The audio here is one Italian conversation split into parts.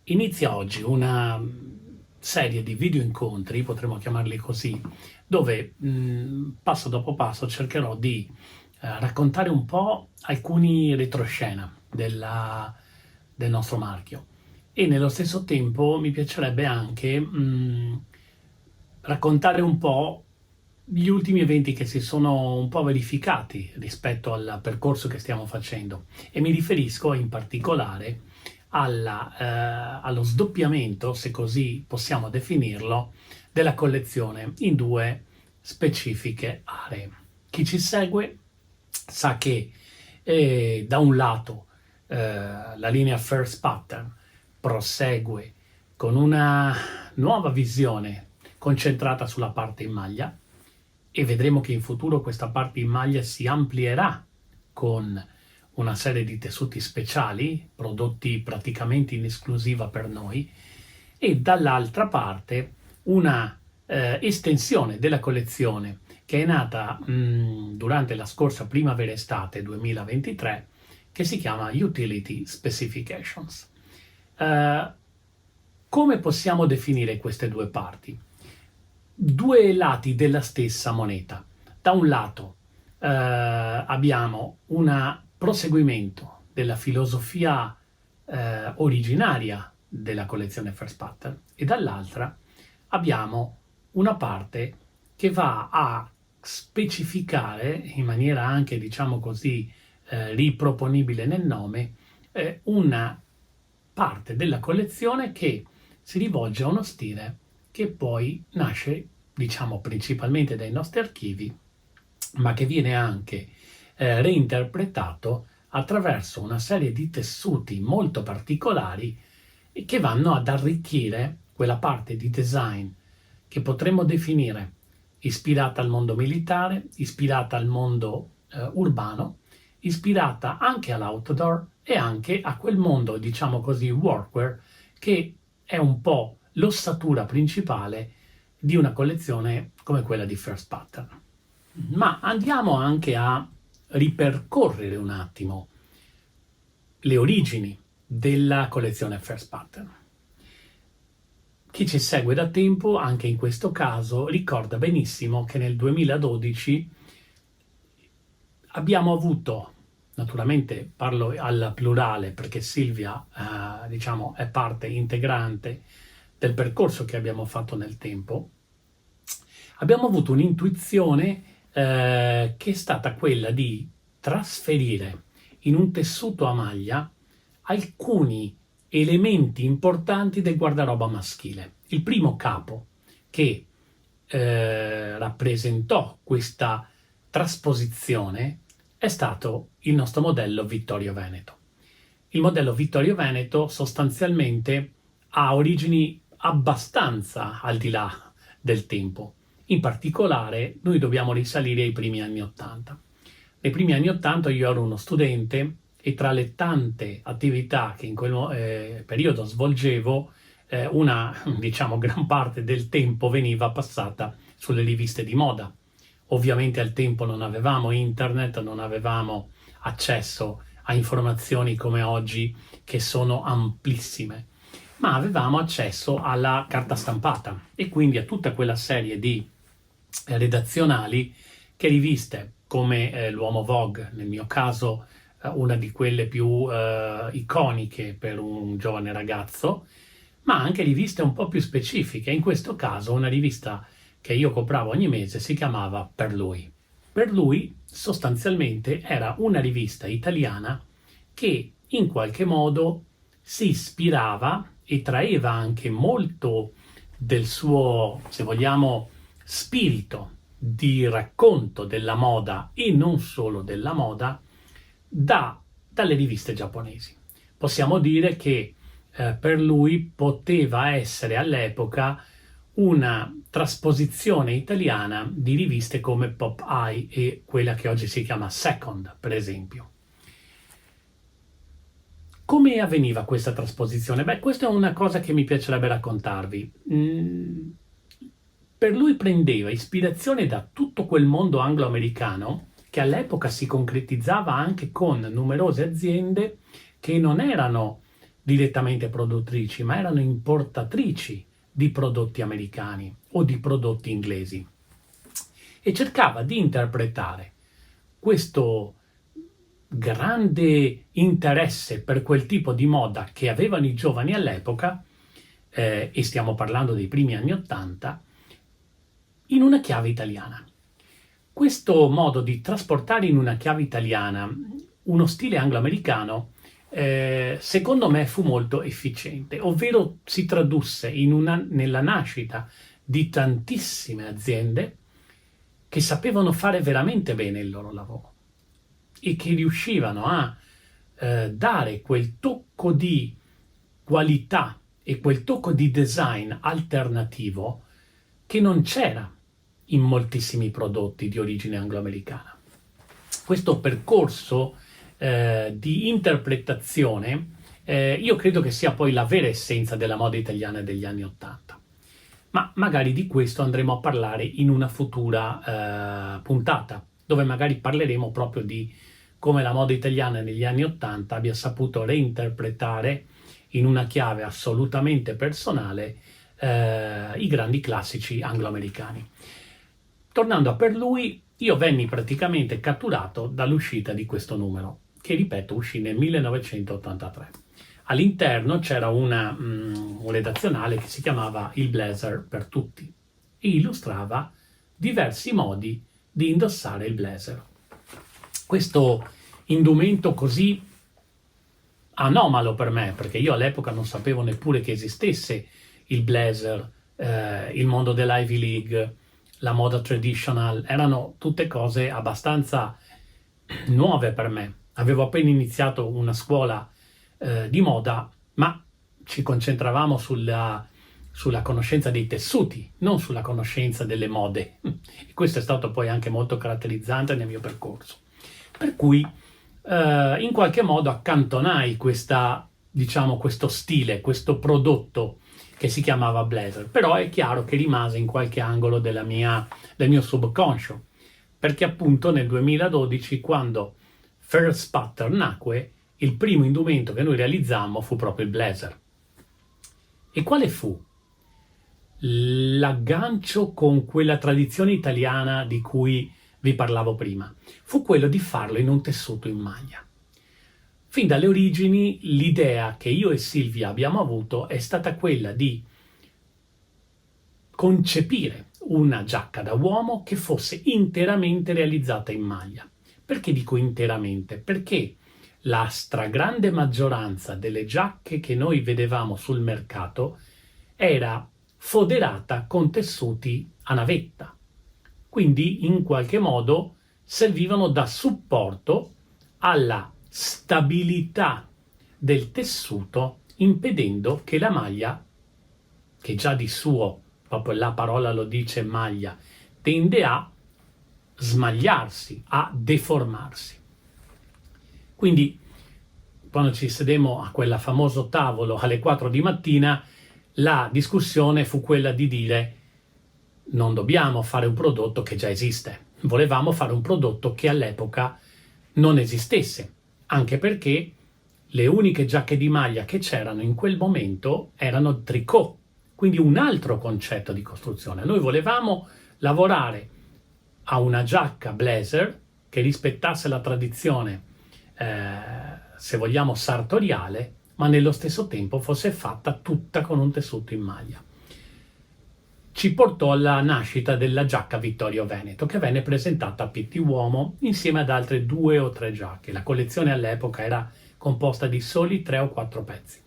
Inizia oggi una serie di video incontri, potremmo chiamarli così, dove passo dopo passo cercherò di raccontare un po' alcuni retroscena del nostro marchio e nello stesso tempo mi piacerebbe anche raccontare un po' gli ultimi eventi che si sono un po' verificati rispetto al percorso che stiamo facendo e mi riferisco in particolare allo sdoppiamento, se così possiamo definirlo, della collezione in due specifiche aree. Chi ci segue sa che da un lato la linea First Pattern prosegue con una nuova visione concentrata sulla parte in maglia e vedremo che in futuro questa parte in maglia si amplierà con una serie di tessuti speciali prodotti praticamente in esclusiva per noi e dall'altra parte una estensione della collezione che è nata durante la scorsa primavera-estate 2023 che si chiama Utility Specifications. Come possiamo definire queste due parti? Due lati della stessa moneta. Da un lato abbiamo un proseguimento della filosofia originaria della collezione First Pattern e dall'altra abbiamo una parte che va a specificare in maniera anche, diciamo così, riproponibile nel nome, una parte della collezione che si rivolge a uno stile che poi nasce, diciamo, principalmente dai nostri archivi, ma che viene anche reinterpretato attraverso una serie di tessuti molto particolari che vanno ad arricchire quella parte di design che potremmo definire ispirata al mondo militare, ispirata al mondo urbano, ispirata anche all'outdoor e anche a quel mondo, diciamo così, workwear, che è un po' l'ossatura principale di una collezione come quella di First Pattern. Ma andiamo anche a ripercorrere un attimo le origini della collezione First Pattern. Chi ci segue da tempo, anche in questo caso, ricorda benissimo che nel 2012 abbiamo avuto, naturalmente parlo al plurale perché Silvia diciamo, è parte integrante del percorso che abbiamo fatto nel tempo, abbiamo avuto un'intuizione che è stata quella di trasferire in un tessuto a maglia alcuni elementi importanti del guardaroba maschile. Il primo capo che rappresentò questa trasposizione è stato il nostro modello Vittorio Veneto. Il modello Vittorio Veneto sostanzialmente ha origini abbastanza al di là del tempo. In particolare noi dobbiamo risalire ai primi anni '80. Nei primi anni '80 io ero uno studente e tra le tante attività che in quel periodo svolgevo, una, diciamo, gran parte del tempo veniva passata sulle riviste di moda. Ovviamente al tempo non avevamo internet, non avevamo accesso a informazioni come oggi che sono amplissime, ma avevamo accesso alla carta stampata e quindi a tutta quella serie di redazionali che riviste come l'Uomo Vogue, nel mio caso una di quelle più iconiche per un giovane ragazzo, ma anche riviste un po' più specifiche. In questo caso una rivista che io compravo ogni mese si chiamava Per Lui. Per Lui sostanzialmente era una rivista italiana che in qualche modo si ispirava e traeva anche molto del suo, se vogliamo, spirito di racconto della moda e non solo della moda dalle riviste giapponesi. Possiamo dire che per lui poteva essere all'epoca una trasposizione italiana di riviste come Pop Eye e quella che oggi si chiama Second, per esempio. Come avveniva questa trasposizione? Beh, questa è una cosa che mi piacerebbe raccontarvi. Per lui prendeva ispirazione da tutto quel mondo anglo-americano che all'epoca si concretizzava anche con numerose aziende che non erano direttamente produttrici, ma erano importatrici di prodotti americani o di prodotti inglesi, e cercava di interpretare questo grande interesse per quel tipo di moda che avevano i giovani all'epoca, e stiamo parlando dei primi anni '80, in una chiave italiana. Questo modo di trasportare in una chiave italiana uno stile anglo-americano, secondo me fu molto efficiente, ovvero si tradusse nella nascita di tantissime aziende che sapevano fare veramente bene il loro lavoro e che riuscivano a dare quel tocco di qualità e quel tocco di design alternativo che non c'era in moltissimi prodotti di origine anglo-americana. Questo percorso di interpretazione io credo che sia poi la vera essenza della moda italiana degli anni '80. Ma magari di questo andremo a parlare in una futura puntata, dove magari parleremo proprio di come la moda italiana negli anni '80 abbia saputo reinterpretare in una chiave assolutamente personale i grandi classici anglo-americani. Tornando a Per lui, io venni praticamente catturato dall'uscita di questo numero, che ripeto uscì nel 1983. All'interno c'era un redazionale che si chiamava Il Blazer per tutti e illustrava diversi modi di indossare il blazer. Questo indumento così anomalo per me, perché io all'epoca non sapevo neppure che esistesse il blazer, il mondo dell'Ivy League, la moda traditional, erano tutte cose abbastanza nuove per me. Avevo appena iniziato una scuola di moda, ma ci concentravamo sulla conoscenza dei tessuti, non sulla conoscenza delle mode. E questo è stato poi anche molto caratterizzante nel mio percorso. Per cui in qualche modo accantonai questo stile, questo prodotto che si chiamava blazer, però è chiaro che rimase in qualche angolo del mio subconscio, perché appunto nel 2012, quando First Pattern nacque, il primo indumento che noi realizzammo fu proprio il blazer. E quale fu l'aggancio con quella tradizione italiana di cui vi parlavo prima? Fu quello di farlo in un tessuto in maglia. Fin dalle origini l'idea che io e Silvia abbiamo avuto è stata quella di concepire una giacca da uomo che fosse interamente realizzata in maglia. Perché dico interamente? Perché la stragrande maggioranza delle giacche che noi vedevamo sul mercato era foderata con tessuti a navetta, quindi in qualche modo servivano da supporto alla stabilità del tessuto, impedendo che la maglia, che già di suo, proprio la parola lo dice maglia, tende a smagliarsi, a deformarsi. Quindi quando ci sedemmo a quel famoso tavolo alle 4 di mattina, la discussione fu quella di dire: non dobbiamo fare un prodotto che già esiste, volevamo fare un prodotto che all'epoca non esistesse, anche perché le uniche giacche di maglia che c'erano in quel momento erano tricot, quindi un altro concetto di costruzione. Noi volevamo lavorare a una giacca blazer che rispettasse la tradizione, se vogliamo, sartoriale, ma nello stesso tempo fosse fatta tutta con un tessuto in maglia. Ci portò alla nascita della giacca Vittorio Veneto, che venne presentata a Pitti Uomo insieme ad altre 2 o 3 giacche. La collezione all'epoca era composta di soli 3 o 4 pezzi.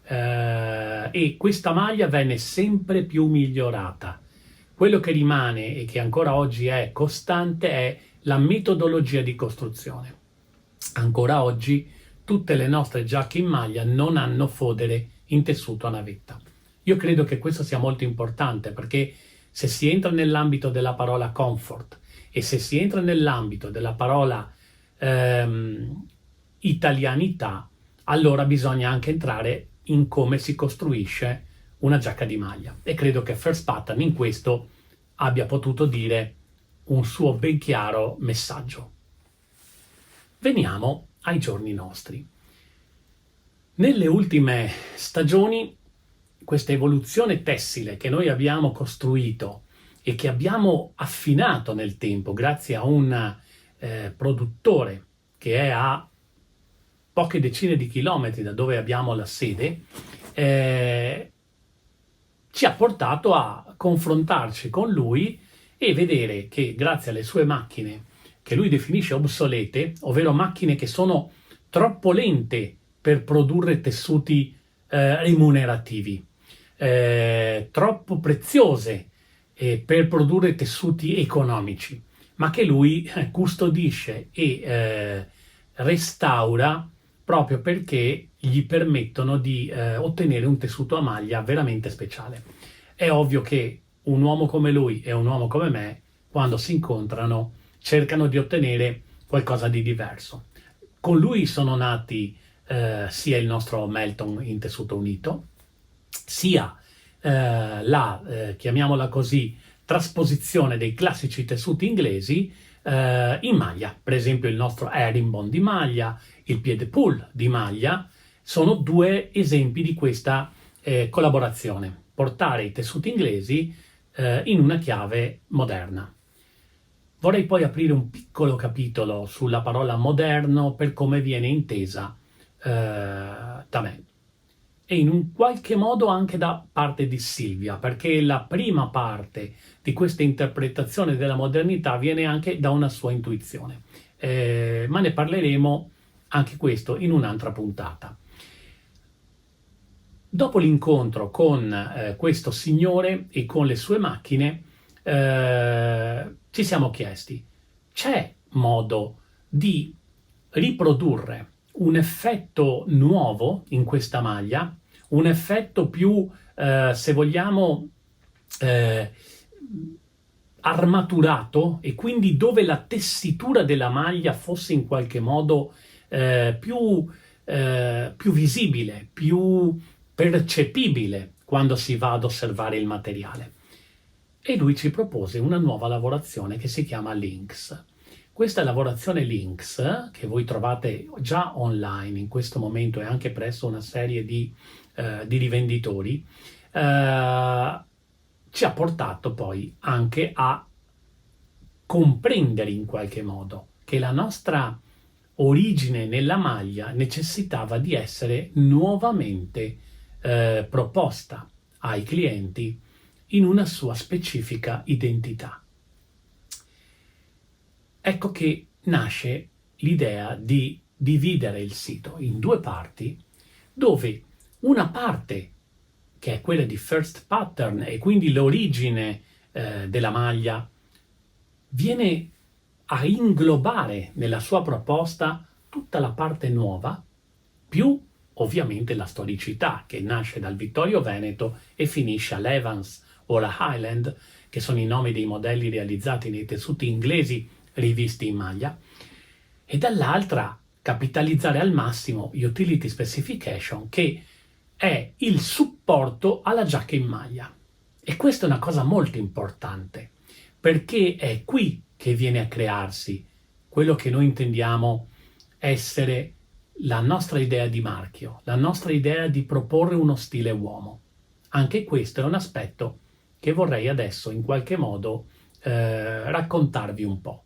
E questa maglia venne sempre più migliorata. Quello che rimane e che ancora oggi è costante è la metodologia di costruzione. Ancora oggi tutte le nostre giacche in maglia non hanno fodere in tessuto a navetta. Io credo che questo sia molto importante, perché se si entra nell'ambito della parola comfort e se si entra nell'ambito della parola italianità, allora bisogna anche entrare in come si costruisce una giacca di maglia. E credo che First Pattern in questo abbia potuto dire un suo ben chiaro messaggio. Veniamo ai giorni nostri. Nelle ultime stagioni, questa evoluzione tessile che noi abbiamo costruito e che abbiamo affinato nel tempo grazie a un produttore che è a poche decine di chilometri da dove abbiamo la sede, ci ha portato a confrontarci con lui e vedere che grazie alle sue macchine, che lui definisce obsolete, ovvero macchine che sono troppo lente per produrre tessuti remunerativi, troppo preziose per produrre tessuti economici, ma che lui custodisce e restaura proprio perché gli permettono di ottenere un tessuto a maglia veramente speciale. È ovvio che un uomo come lui e un uomo come me, quando si incontrano, cercano di ottenere qualcosa di diverso. Con lui sono nati sia il nostro Melton in tessuto unito, sia chiamiamola così, trasposizione dei classici tessuti inglesi in maglia. Per esempio il nostro herringbone di maglia, il piede pull di maglia, sono due esempi di questa collaborazione. Portare i tessuti inglesi in una chiave moderna. Vorrei poi aprire un piccolo capitolo sulla parola moderno per come viene intesa da me e in un qualche modo anche da parte di Silvia, perché la prima parte di questa interpretazione della modernità viene anche da una sua intuizione, ma ne parleremo anche questo in un'altra puntata. Dopo l'incontro con questo signore e con le sue macchine, ci siamo chiesti, c'è modo di riprodurre un effetto nuovo in questa maglia, un effetto più, se vogliamo, armaturato e quindi dove la tessitura della maglia fosse in qualche modo più visibile, più percepibile quando si va ad osservare il materiale. E lui ci propose una nuova lavorazione che si chiama Lynx. Questa lavorazione Lynx, che voi trovate già online in questo momento e anche presso una serie di rivenditori, ci ha portato poi anche a comprendere in qualche modo che la nostra origine nella maglia necessitava di essere nuovamente proposta ai clienti in una sua specifica identità. Ecco che nasce l'idea di dividere il sito in due parti, dove una parte, che è quella di First Pattern e quindi l'origine della maglia, viene a inglobare nella sua proposta tutta la parte nuova, più ovviamente la storicità che nasce dal Vittorio Veneto e finisce all'Evans o alla Highland, che sono i nomi dei modelli realizzati nei tessuti inglesi rivisti in maglia, e dall'altra capitalizzare al massimo Utility Specification, che è il supporto alla giacca in maglia. E questa è una cosa molto importante, perché è qui che viene a crearsi quello che noi intendiamo essere la nostra idea di marchio, la nostra idea di proporre uno stile uomo. Anche questo è un aspetto che vorrei adesso in qualche modo raccontarvi un po'.